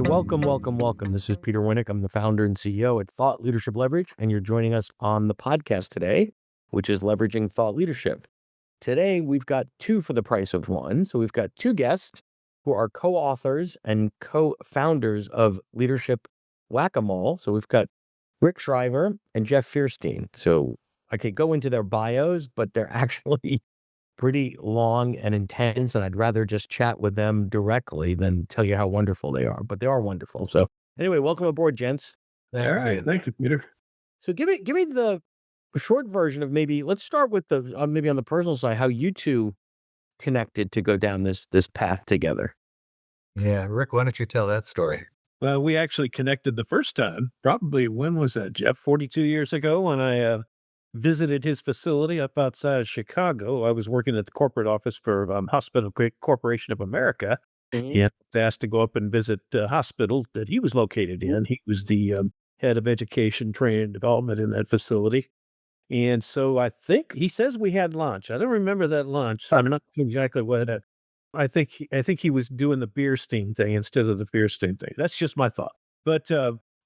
Welcome, welcome, welcome. This is Peter Winnick. I'm the founder and CEO at Thought Leadership Leverage, and you're joining us on the podcast today, which is Leveraging Thought Leadership. Today, we've got two for the price of one. So we've got two guests who are co-authors and co-founders of Leadership Whack-A-Mole. So we've got Rick Shriver and Jeff Fierstein. So I could go into their bios, but they're actually pretty long and intense, and I'd rather just chat with them directly than tell you how wonderful they are, but they are wonderful. So anyway, welcome aboard, gents. All right. Thank you, Peter. So give me the short version of maybe let's start with the maybe on the personal side, how you two connected to go down this path together. Yeah, Rick, why don't you tell that story? Well, we actually connected the first time. Probably when was that, Jeff? 42 years ago when I visited his facility up outside of Chicago. I was working at the corporate office for Hospital Corporation of America. Mhm. And I was asked to go up and visit the hospital that he was located in. He was the head of education, training, and development in that facility. And so I think he says we had lunch. I don't remember that lunch. I'm not sure exactly what I think he was doing the Bierstein thing instead of the Fierstein thing. That's just my thought. But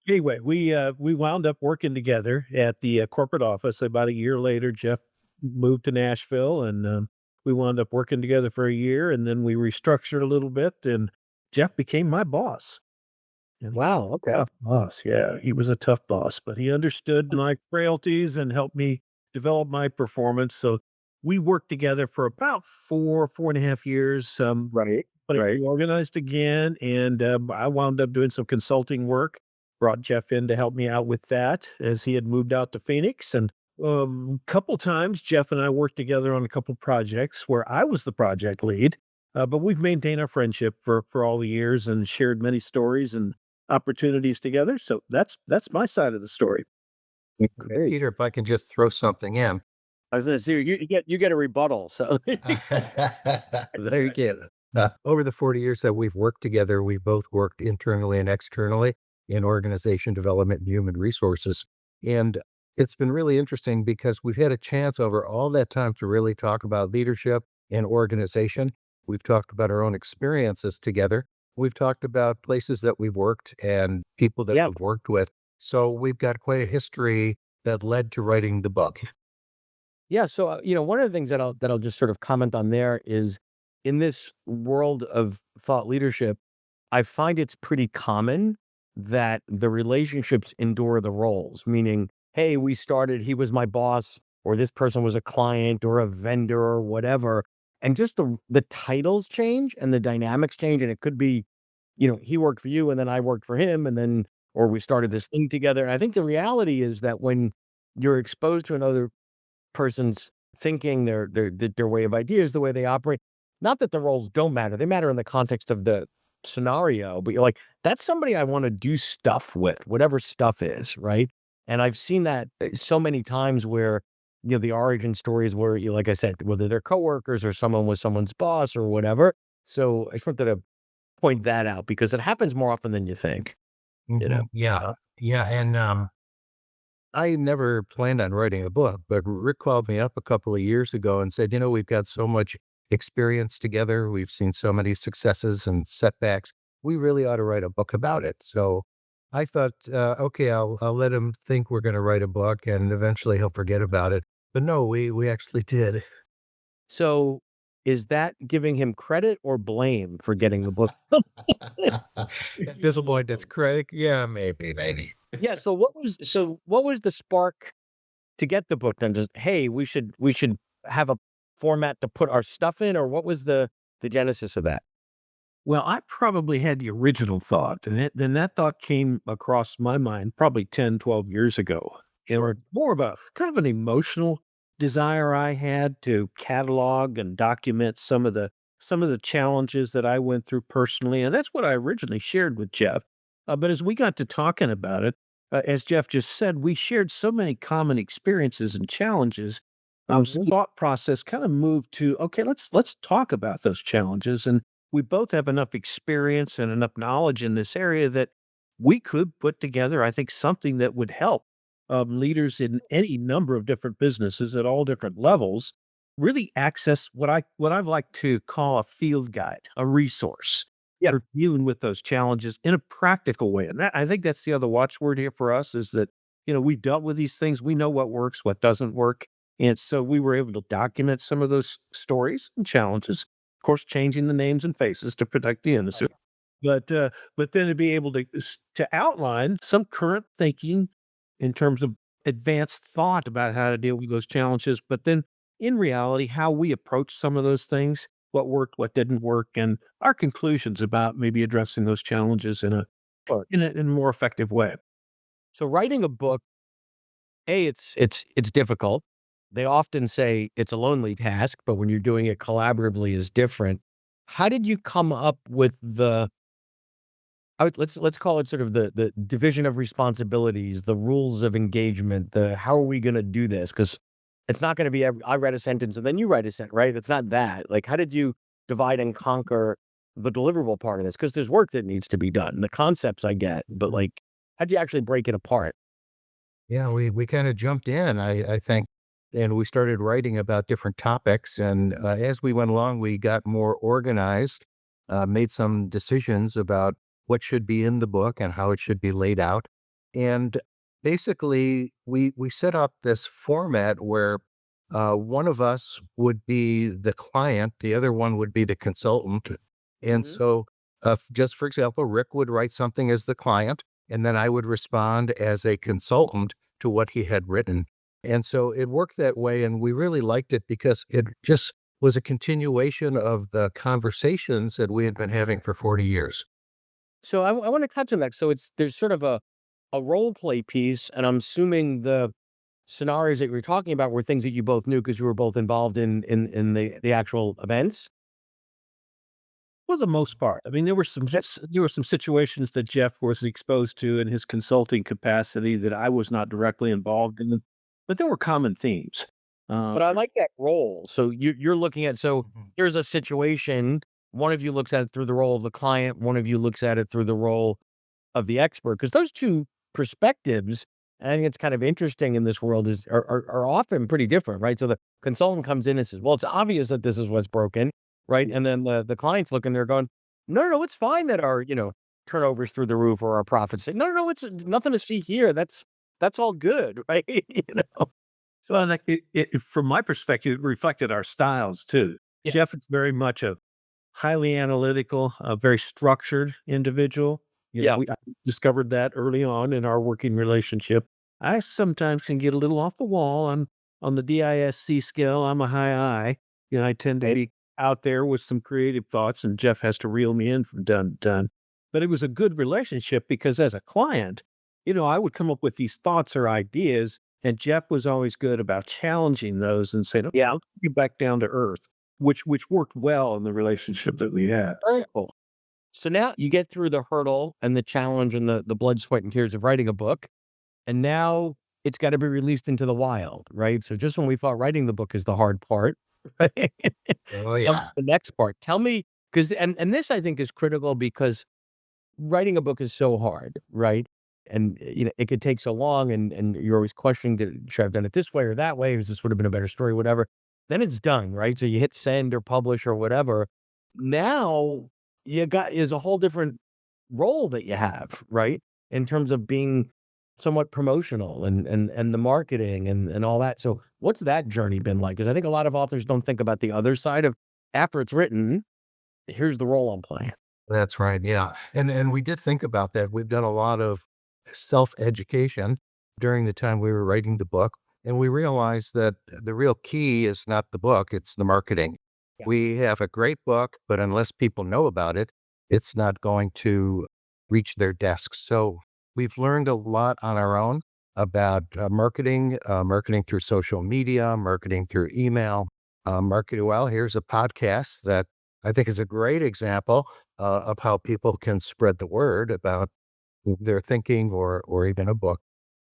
anyway, we wound up working together at the corporate office. About a year later, Jeff moved to Nashville, and we wound up working together for a year, and then we restructured a little bit, and Jeff became my boss. And he was Wow. a Okay. tough boss, yeah, he was a tough boss, but he understood my frailties and helped me develop my performance, so we worked together for about 4.5 years, Right. but it Right. reorganized again, and, I wound up doing some consulting work, brought Jeff in to help me out with that as he had moved out to Phoenix, and, couple times, Jeff and I worked together on a couple projects where I was the project lead, but we've maintained our friendship for all the years and shared many stories and opportunities together, so that's my side of the story. Great. Peter, if I can just throw something in. I was gonna say you get a rebuttal. So there you go. Over the 40 years that we've worked together, we've both worked internally and externally in organization development and human resources. And it's been really interesting because we've had a chance over all that time to really talk about leadership and organization. We've talked about our own experiences together. We've talked about places that we've worked and people that Yeah. we've worked with. So we've got quite a history that led to writing the book. Yeah, so, one of the things that I'll just sort of comment on there is in this world of thought leadership, I find it's pretty common that the relationships endure the roles, meaning, hey, we started, he was my boss, or this person was a client or a vendor or whatever. And just the titles change and the dynamics change. And it could be, he worked for you and then I worked for him and then, or we started this thing together. And I think the reality is that when you're exposed to another person's thinking, their way of ideas, the way they operate. Not that the roles don't matter, they matter in the context of the scenario, but you're like, "That's somebody I wanna do stuff with, whatever stuff is," right? And I've seen that, so many times where, the origin stories where you like I said, whether they're coworkers or someone was someone's boss or whatever. So I just wanted to point that out because it happens more often than you think, you know? Yeah. Yeah. And I never planned on writing a book, but Rick called me up a couple of years ago and said, we've got so much experience together. We've seen so many successes and setbacks. We really ought to write a book about it. So I thought, okay, I'll let him think we're going to write a book and eventually he'll forget about it. But no, we actually did. So, is that giving him credit or blame for getting the book? At this point, it's Craig. Yeah, maybe. Yeah, so what was the spark to get the book done? Just, "Hey, we should have a format to put our stuff in," or what was the genesis of that? Well, I probably had the original thought, and then that thought came across my mind probably 10, 12 years ago. It was Sure. more of a kind of an emotional desire I had to catalog and document some of the challenges that I went through personally, and that's what I originally shared with Jeff. But as we got to talking about it, as Jeff just said, we shared so many common experiences and challenges. So Mhm. thought process kind of moved to okay, let's talk about those challenges and we both have enough experience and enough knowledge in this area that we could put together, I think, something that would help leaders in any number of different businesses at all different levels really access what I've like to call a field guide, a resource Yeah. We're dealing with those challenges in a practical way. And I think that's the other watchword here for us is that, we've dealt with these things. We know what works, what doesn't work. And so we were able to document some of those stories and challenges, of course, changing the names and faces to protect the innocent. But then to be able to outline some current thinking in terms of advanced thought about how to deal with those challenges, but then in reality, how we approach some of those things, what worked, what didn't work, and our conclusions about maybe addressing those challenges in a Sure. in a more effective way. So writing a book, it's difficult. They often say it's a lonely task, but when you're doing it collaboratively is different. How did you come up with let's call it sort of the division of responsibilities, the rules of engagement, the how are we gonna do this? Because it's not gonna be I read a sentence and then you write a sentence, right? It's not that. Like, how did you divide and conquer the deliverable part of this? Because there's work that needs to be done. The concepts I get, but, like, how'd you actually break it apart? Yeah, we kind of jumped in, I think, and we started writing about different topics. And as we went along, we got more organized, made some decisions about what should be in the book and how it should be laid out. And basically, we set up this format where one of us would be the client, the other one would be the consultant. And Mhm. so, just for example, Rick would write something as the client, and then I would respond as a consultant to what he had written. And so it worked that way, and we really liked it because it just was a continuation of the conversations that we had been having for 40 years. So I wanna touch on that. So there's sort of a role play piece, and I'm assuming the scenarios that you're talking about were things that you both knew because you were both involved in the actual events? For the most part, I mean, there were some situations that Jeff was exposed to in his consulting capacity that I was not directly involved in, but there were common themes. But I like that role. So you're looking at Mhm. here's a situation, one of you looks at it through the role of the client, one of you looks at it through the role of the expert. Because those 2 perspectives, and I think it's kind of interesting in this world are often pretty different, right? So the consultant comes in and says, "Well, it's obvious that this is what's broken," right? And then the client's looking there going, "No, no, no, it's fine that our, turnover's through the roof or our profits." Say, "No, no, no, it's nothing to see here. That's all good," right? So Well, like, from my perspective, it reflected our styles too. yeah, Jeff is very much a highly analytical, a very structured individual. yeah. I discovered that early on in our working relationship. I sometimes can get a little off the wall on the DISC scale. I'm a high I. I tend to Right. be out there with some creative thoughts, and Jeff has to reel me in from done to done. But it was a good relationship because as a client, I would come up with these thoughts or ideas, and Jeff was always good about challenging those and saying, "Okay, Yeah. let's get back down to earth." Which worked well in the relationship that we had. Very cool. So now you get through the hurdle and the challenge and the blood, sweat, and tears of writing a book, and now it's gotta be released into the wild, right? So just when we thought writing the book is the hard part, right? Oh, Comes yeah. the next part. Tell me, because and this I think is critical because writing a book is so hard, right? And, it could take so long and you're always questioning, should I have done it this way or that way? Or this would have been a better story, whatever. Then it's done, right? So you hit send or publish or whatever. Now you got is a whole different role that you have, right? In terms of being somewhat promotional and the marketing and all that. So what's that journey been like? Because I think a lot of authors don't think about the other side of after it's written, here's the role I'm playing. That's right, yeah, and we did think about that. We've done a lot of self-education during the time we were writing the book, and we realized that the real key is not the book, it's the marketing. Yeah. We have a great book, but unless people know about it, it's not going to reach their desks. So we've learned a lot on our own about marketing through social media, marketing through email, marketing. Well, here's a podcast that I think is a great example of how people can spread the word about their thinking or even a book.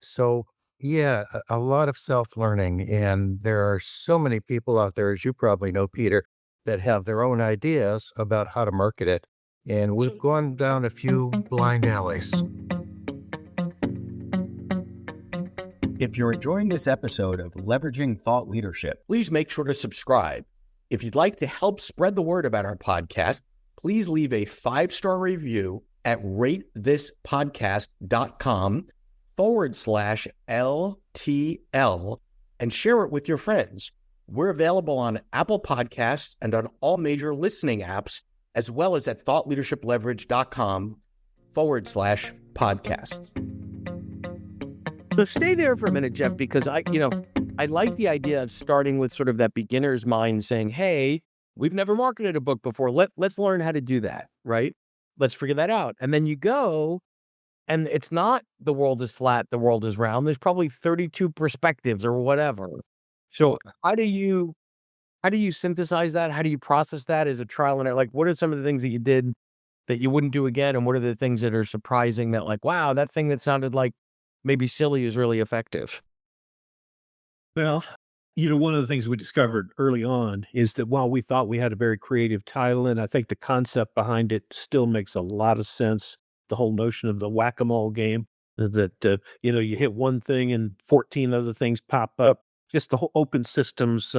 So, yeah, a lot of self-learning, and there are so many people out there, as you probably know, Peter, that have their own ideas about how to market it. And we've gone down a few blind alleys. If you're enjoying this episode of Leveraging Thought Leadership, Please make sure to subscribe. If you'd like to help spread the word about our podcast, please leave a 5-star review at ratethispodcast.com/LTL and share it with your friends. We're available on Apple Podcasts and on all major listening apps, as well as at thoughtleadershipleverage.com/podcast. So stay there for a minute, Jeff, because I like the idea of starting with sort of that beginner's mind saying, hey, we've never marketed a book before. Let's learn how to do that, right? Let's figure that out. And then you go, and it's not the world is flat, the world is round. There's probably 32 perspectives or whatever. So how do you synthesize that? How do you process that as a trial and error? Like, what are some of the things that you did that you wouldn't do again? And what are the things that are surprising that like, wow, that thing that sounded like maybe silly is really effective? Well, one of the things we discovered early on is that while we thought we had a very creative title, and I think the concept behind it still makes a lot of sense, the whole notion of the whack-a-mole game that, you hit one thing and 14 other things pop up, just the whole open systems,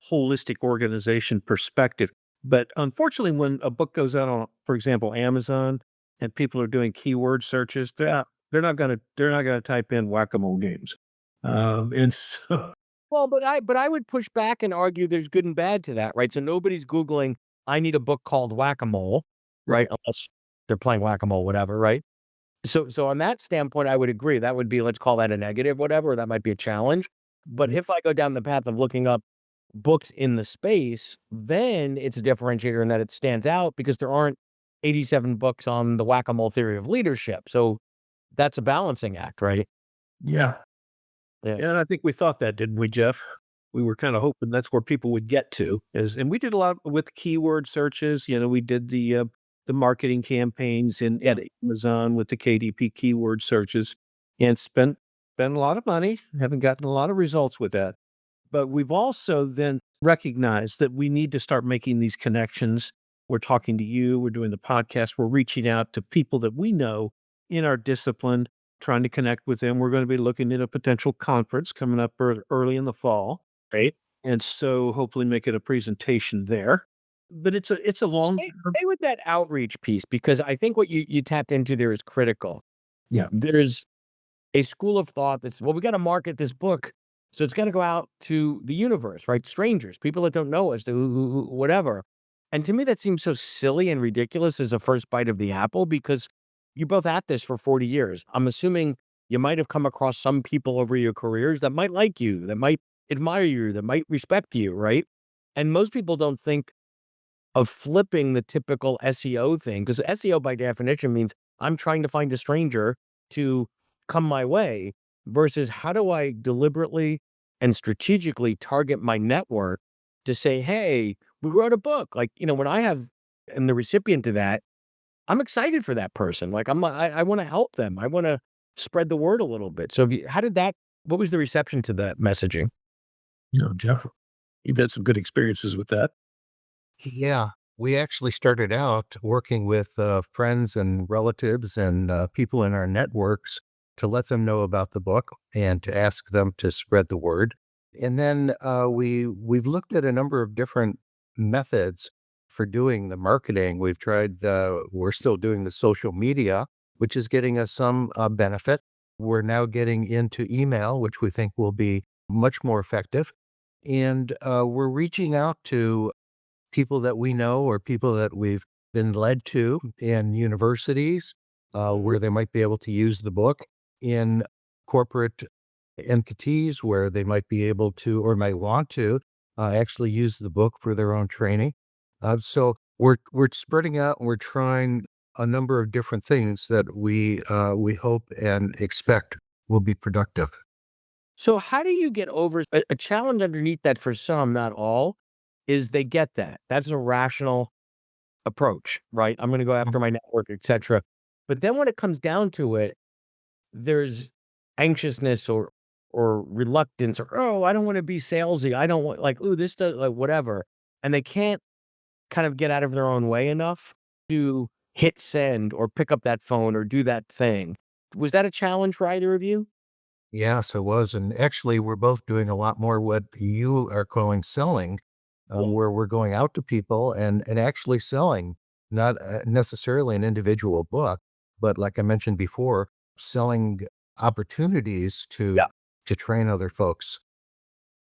holistic organization perspective. But unfortunately, when a book goes out on, for example, Amazon, and people are doing keyword searches, they're not gonna type in whack-a-mole games. And so Well, but I would push back and argue there's good and bad to that, right? So nobody's Googling, I need a book called Whack-A-Mole, right? Unless they're playing whack-a-mole, whatever, right? So on that standpoint, I would agree. That would be, let's call that a negative, whatever. That might be a challenge. But if I go down the path of looking up books in the space, then it's a differentiator in that it stands out because there aren't 87 books on the whack-a-mole theory of leadership. So that's a balancing act, right? Yeah. Yeah. Yeah, and I think we thought that, didn't we, Jeff? We were kinda hoping that's where people would get to, and we did a lot with keyword searches, we did the marketing campaigns at Amazon with the KDP keyword searches and spent a lot of money, haven't gotten a lot of results with that. But we've also then recognized that we need to start making these connections. We're talking to you, we're doing the podcast, we're reaching out to people that we know in our discipline, trying to connect with them. We're going to be looking at a potential conference coming up early in the fall. Right. And so hopefully making a presentation there. But it's a long Stay with that outreach piece because I think what you tapped into there is critical. Yeah. There's a school of thought that's, well, we got to market this book. So it's got to go out to the universe, right? Strangers, people that don't know us, whatever. And to me, that seems so silly and ridiculous as a first bite of the apple because you're both at this for 40 years. I'm assuming you might have come across some people over your careers that might like you, that might admire you, that might respect you, right? And most people don't think of flipping the typical SEO thing because SEO by definition means I'm trying to find a stranger to come my way versus how do I deliberately and strategically target my network to say, hey, we wrote a book. Like, when I have and the recipient to that, I'm excited for that person. Like I want to help them. I want to spread the word a little bit. So what was the reception to that messaging? Jeff, you've had some good experiences with that. Yeah, we actually started out working with friends and relatives and people in our networks to let them know about the book and to ask them to spread the word. And then we've looked at a number of different methods for doing the marketing. We've tried. We're still doing the social media, which is getting us some benefit. We're now getting into email, which we think will be much more effective. And we're reaching out to people that we know or people that we've been led to in universities where they might be able to use the book, in corporate entities where they might be able to or might want to actually use the book for their own training. So we're spreading out and we're trying a number of different things that we hope and expect will be productive. So how do you get over a challenge underneath that for some, not all, is they get that. That's a rational approach, right? I'm gonna go after my network, etcetera. But then when it comes down to it, there's anxiousness or reluctance or, "Oh, I don't wanna be salesy. I don't want like, ooh, this does" like, whatever. And they can't kind of get out of their own way enough to hit send or pick up that phone or do that thing. Was that a challenge for either of you? Yes, it was. And actually, we're both doing a lot more what you are calling selling, Yeah. where we're going out to people and actually selling. not necessarily an individual book, but like I mentioned before, selling opportunities Yeah. to train other folks.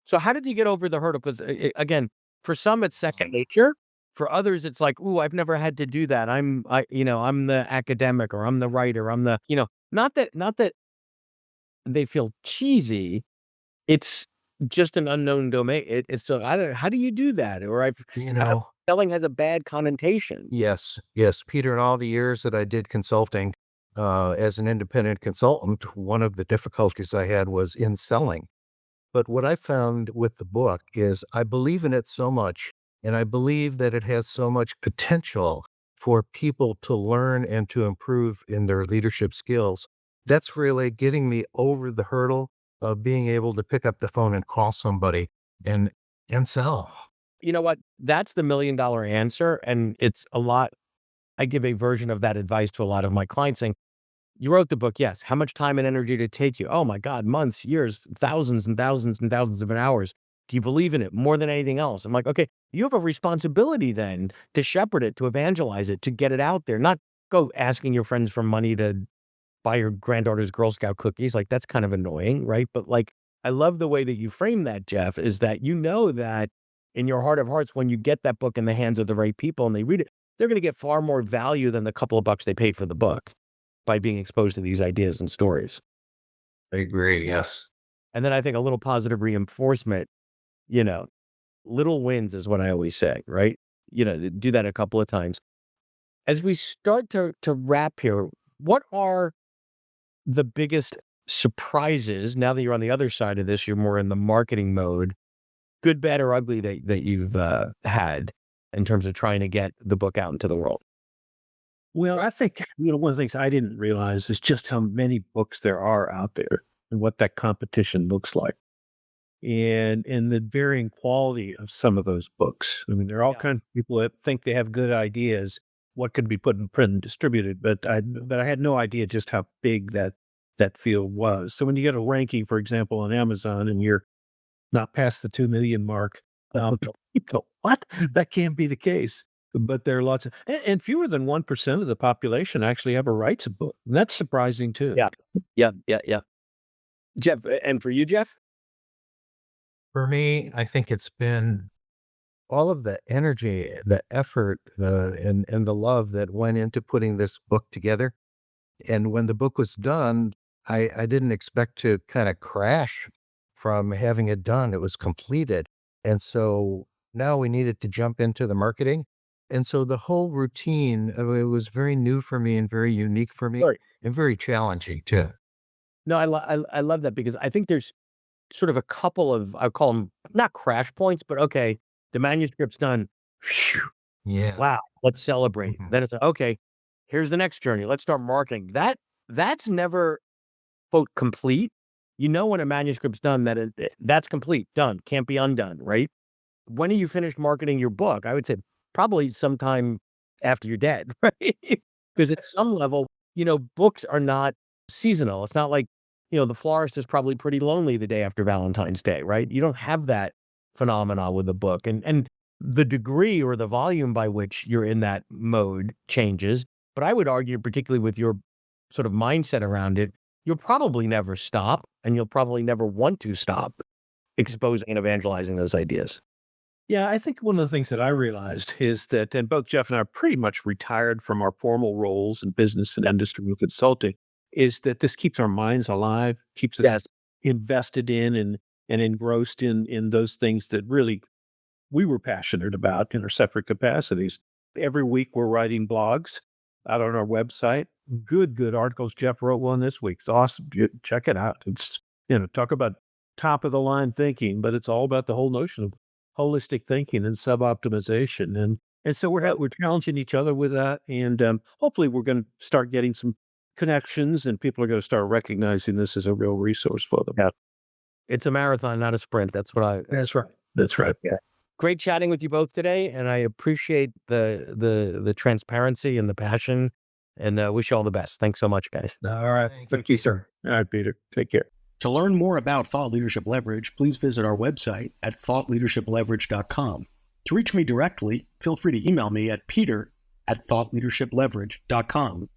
So how did you get over the hurdle? Because again, for some it's second nature. For others, it's like, "Ooh, I've never had to do that. I'm the academic or I'm the writer. I'm the, not that they feel cheesy. It's just an unknown domain. It's so I don't how do you do that? Or You I know, selling has a bad connotation. yes, yes, Peter, in all the years that I did consulting, as an independent consultant, one of the difficulties I had was in selling. But what I found with the book is I believe in it so much, and I believe that it has so much potential for people to learn and to improve in their leadership skills. That's really getting me over the hurdle of being able to pick up the phone and call somebody and and sell. You know what? That's the $1,000,000 answer, and it's a lot. I give a version of that advice to a lot of my clients saying, "You wrote the book, yes. How much time and energy did it take you? Oh my god, months, years, thousands and thousands and thousands of hours. Do you believe in it more than anything else?" I'm like, "Okay, you have a responsibility then to shepherd it, to evangelize it, to get it out there, not go asking your friends for money to buy your granddaughter's Girl Scout cookies, like, that's kind of annoying, right? But, like, I love the way that you frame that, Jeff, is that you know that in your heart of hearts, when you get that book in the hands of the right people and they read it, they're gonna get far more value than the couple of bucks they paid for the book by being exposed to these ideas and stories. I agree, yes. And then I think a little positive reinforcement, you know, little wins is what I always say, right? Do that a couple of times. As we start to wrap here, what are the biggest surprises now that you're on the other side of this, you're more in the marketing mode, good, bad, or ugly that you've had in terms of trying to get the book out into the world? Well, I think, one of the things I didn't realize is just how many books there are out there and what that competition looks like. And the varying quality of some of those books. I mean, there are all Yeah. kinds of people that think they have good ideas, what could be put in print and distributed, but I had no idea just how big that field was. So when you get a ranking, for example, on Amazon and you're not past the 2,000,000 mark, you go, "What? That can't be the case." But there are lots of and fewer than 1% of the population actually ever writes a book, and that's surprising too. Yeah. Yeah. Yeah. Yeah. Jeff, and for you, Jeff? For me, I think it's been all of the energy, the effort, and the love that went into putting this book together. And when the book was done, I didn't expect to kind of crash from having it done. It was completed. And so now we needed to jump into the marketing. And so the whole routine, it was very new for me and very unique for me Right. and very challenging too. No, I love that because I think there's sort of a couple of, I call them not crash points, but okay, the manuscript's done. Phew, Yeah. wow, let's celebrate. Mhm. Then it's like, okay, here's the next journey. Let's start marketing. That's never quote complete. You know when a manuscript's done that that's complete, done, can't be undone, right? When are you finished marketing your book? I would say probably sometime after you're dead, right? Because at some level, books are not seasonal. It's not like, the florist is probably pretty lonely the day after Valentine's Day, right? You don't have that phenomena with a book. And the degree or the volume by which you're in that mode changes. But I would argue, particularly with your sort of mindset around it, you'll probably never stop and you'll probably never want to stop exposing and evangelizing those ideas. Yeah, I think one of the things that I realized is that and both Jeff and I are pretty much retired from our formal roles in business and industry and consulting, is that this keeps our minds alive, keeps us Yes. invested in and engrossed in those things that really we were passionate about in our separate capacities. Every week we're writing blogs out on our website. Good articles. Jeff wrote one this week. It's awesome. Check it out. It's, talk about top of the line thinking, but it's all about the whole notion of holistic thinking and sub-optimization. And so we're challenging each other with that. And hopefully we're going to start getting some connections and people are going to start recognizing this as a real resource for them. Yeah. It's a marathon, not a sprint. That's what I That's right. That's right. yeah. Great chatting with you both today, and I appreciate the transparency and the passion, and wish you all the best. Thanks so much, guys. All right. Thank you, sir. All right, Peter. Take care. To learn more about Thought Leadership Leverage, please visit our website at thoughtleadershipleverage.com. To reach me directly, feel free to email me at peter at thoughtleadershipleverage.com.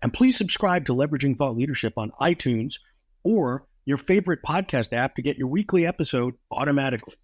And please subscribe to Leveraging Thought Leadership on iTunes or your favorite podcast app to get your weekly episode automatically.